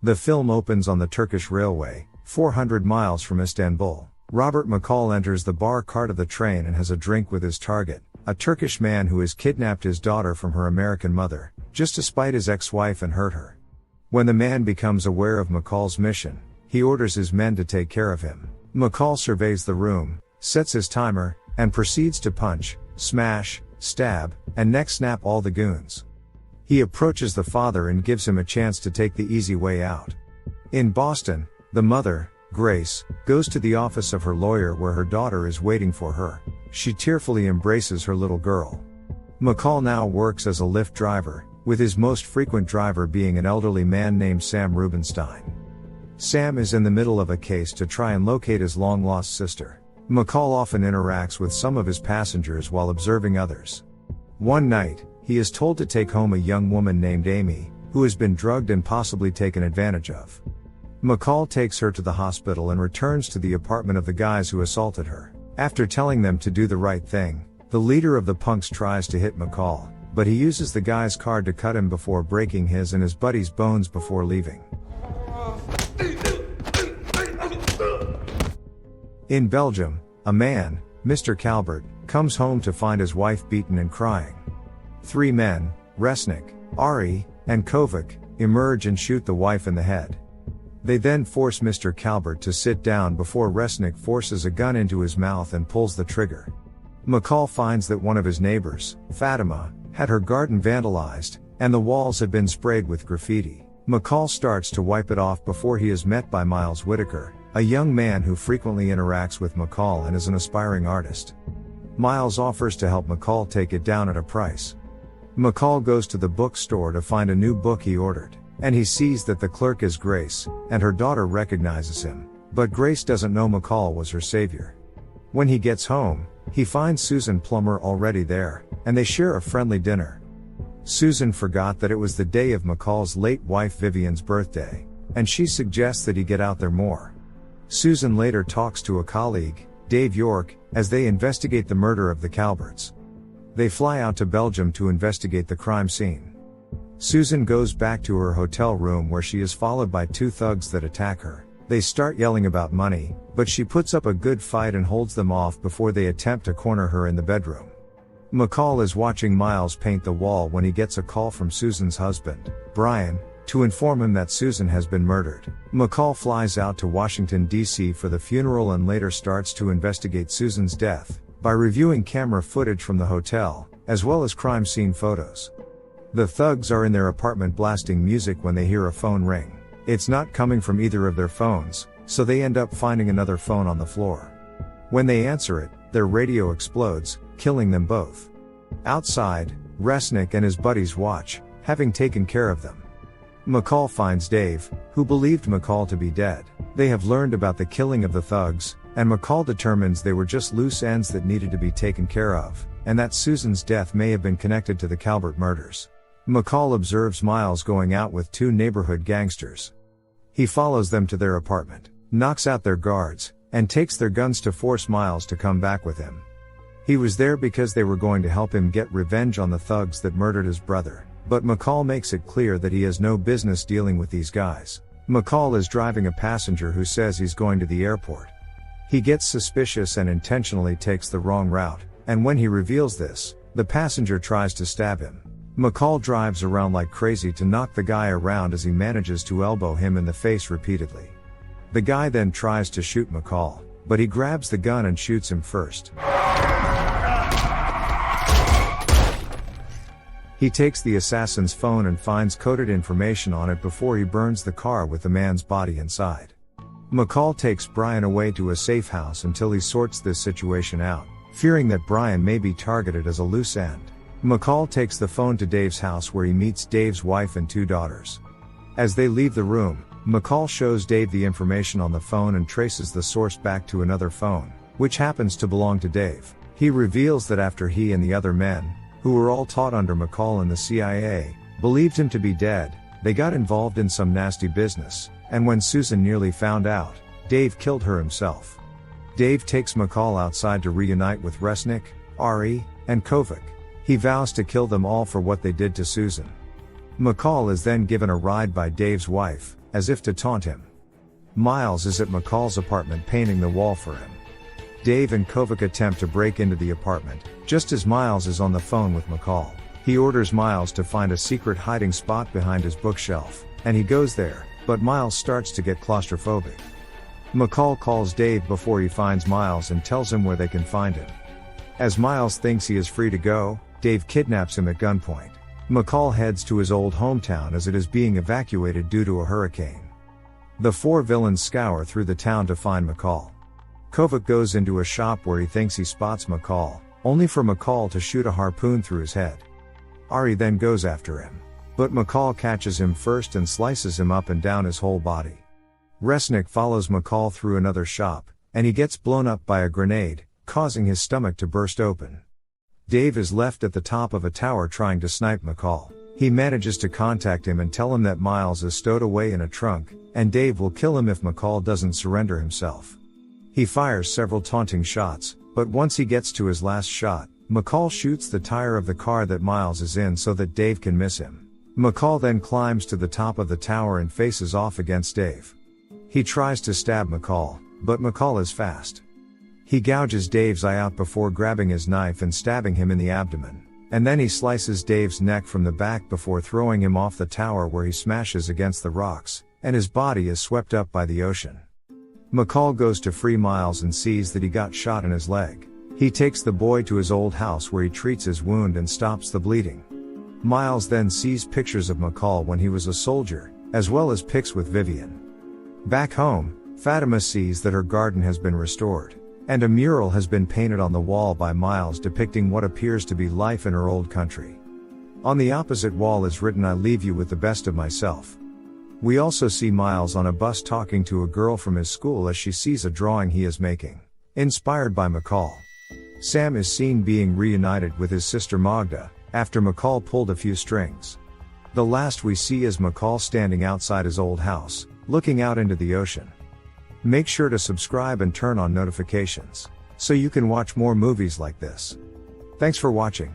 The film opens on the Turkish railway, 400 miles from Istanbul. Robert McCall enters the bar cart of the train and has a drink with his target, a Turkish man who has kidnapped his daughter from her American mother, just to spite his ex-wife and hurt her. When the man becomes aware of McCall's mission, he orders his men to take care of him. McCall surveys the room, sets his timer, and proceeds to punch, smash, stab, and neck snap all the goons. He approaches the father and gives him a chance to take the easy way out. In Boston, the mother, Grace, goes to the office of her lawyer where her daughter is waiting for her. She tearfully embraces her little girl. McCall now works as a Lyft driver, with his most frequent driver being an elderly man named Sam Rubenstein. Sam is in the middle of a case to try and locate his long-lost sister. McCall often interacts with some of his passengers while observing others. One night, he is told to take home a young woman named Amy, who has been drugged and possibly taken advantage of. McCall takes her to the hospital and returns to the apartment of the guys who assaulted her. After telling them to do the right thing, the leader of the punks tries to hit McCall, but he uses the guy's card to cut him before breaking his and his buddy's bones before leaving. In Belgium, a man, Mr. Calvert, comes home to find his wife beaten and crying. Three men, Resnick, Ari, and Kovac, emerge and shoot the wife in the head. They then force Mr. Calvert to sit down before Resnick forces a gun into his mouth and pulls the trigger. McCall finds that one of his neighbors, Fatima, had her garden vandalized, and the walls had been sprayed with graffiti. McCall starts to wipe it off before he is met by Miles Whitaker, a young man who frequently interacts with McCall and is an aspiring artist. Miles offers to help McCall take it down at a price. McCall goes to the bookstore to find a new book he ordered, and he sees that the clerk is Grace, and her daughter recognizes him, but Grace doesn't know McCall was her savior. When he gets home, he finds Susan Plummer already there, and they share a friendly dinner. Susan forgot that it was the day of McCall's late wife Vivian's birthday, and she suggests that he get out there more. Susan later talks to a colleague, Dave York, as they investigate the murder of the Calverts. They fly out to Belgium to investigate the crime scene. Susan goes back to her hotel room where she is followed by two thugs that attack her. They start yelling about money, but she puts up a good fight and holds them off before they attempt to corner her in the bedroom. McCall is watching Miles paint the wall when he gets a call from Susan's husband, Brian, to inform him that Susan has been murdered. McCall flies out to Washington, D.C. for the funeral and later starts to investigate Susan's death by reviewing camera footage from the hotel, as well as crime scene photos. The thugs are in their apartment blasting music when they hear a phone ring. It's not coming from either of their phones, so they end up finding another phone on the floor. When they answer it, their radio explodes, killing them both. Outside, Resnick and his buddies watch, having taken care of them. McCall finds Dave, who believed McCall to be dead. They have learned about the killing of the thugs, and McCall determines they were just loose ends that needed to be taken care of, and that Susan's death may have been connected to the Calvert murders. McCall observes Miles going out with two neighborhood gangsters. He follows them to their apartment, knocks out their guards, and takes their guns to force Miles to come back with him. He was there because they were going to help him get revenge on the thugs that murdered his brother, but McCall makes it clear that he has no business dealing with these guys. McCall is driving a passenger who says he's going to the airport. He gets suspicious and intentionally takes the wrong route, and when he reveals this, the passenger tries to stab him. McCall drives around like crazy to knock the guy around as he manages to elbow him in the face repeatedly. The guy then tries to shoot McCall, but he grabs the gun and shoots him first. He takes the assassin's phone and finds coded information on it before he burns the car with the man's body inside. McCall takes Brian away to a safe house until he sorts this situation out, fearing that Brian may be targeted as a loose end. McCall takes the phone to Dave's house where he meets Dave's wife and two daughters. As they leave the room, McCall shows Dave the information on the phone and traces the source back to another phone, which happens to belong to Dave. He reveals that after he and the other men, who were all taught under McCall in the CIA, believed him to be dead, they got involved in some nasty business, and when Susan nearly found out, Dave killed her himself. Dave takes McCall outside to reunite with Resnick, Ari, and Kovac. He vows to kill them all for what they did to Susan. McCall is then given a ride by Dave's wife, as if to taunt him. Miles is at McCall's apartment painting the wall for him. Dave and Kovac attempt to break into the apartment, just as Miles is on the phone with McCall. He orders Miles to find a secret hiding spot behind his bookshelf, and he goes there, but Miles starts to get claustrophobic. McCall calls Dave before he finds Miles and tells him where they can find him. As Miles thinks he is free to go, Dave kidnaps him at gunpoint. McCall heads to his old hometown as it is being evacuated due to a hurricane. The four villains scour through the town to find McCall. Kovac goes into a shop where he thinks he spots McCall, only for McCall to shoot a harpoon through his head. Ari then goes after him. But McCall catches him first and slices him up and down his whole body. Resnick follows McCall through another shop, and he gets blown up by a grenade, causing his stomach to burst open. Dave is left at the top of a tower trying to snipe McCall. He manages to contact him and tell him that Miles is stowed away in a trunk, and Dave will kill him if McCall doesn't surrender himself. He fires several taunting shots, but once he gets to his last shot, McCall shoots the tire of the car that Miles is in so that Dave can miss him. McCall then climbs to the top of the tower and faces off against Dave. He tries to stab McCall, but McCall is fast. He gouges Dave's eye out before grabbing his knife and stabbing him in the abdomen. And then he slices Dave's neck from the back before throwing him off the tower where he smashes against the rocks, and his body is swept up by the ocean. McCall goes to free Miles and sees that he got shot in his leg. He takes the boy to his old house where he treats his wound and stops the bleeding. Miles then sees pictures of McCall when he was a soldier, as well as pics with Vivian. Back home, Fatima sees that her garden has been restored. And a mural has been painted on the wall by Miles depicting what appears to be life in her old country. On the opposite wall is written, "I leave you with the best of myself." We also see Miles on a bus talking to a girl from his school as she sees a drawing he is making, inspired by McCall. Sam is seen being reunited with his sister Magda, after McCall pulled a few strings. The last we see is McCall standing outside his old house, looking out into the ocean. Make sure to subscribe and turn on notifications, so you can watch more movies like this. Thanks for watching.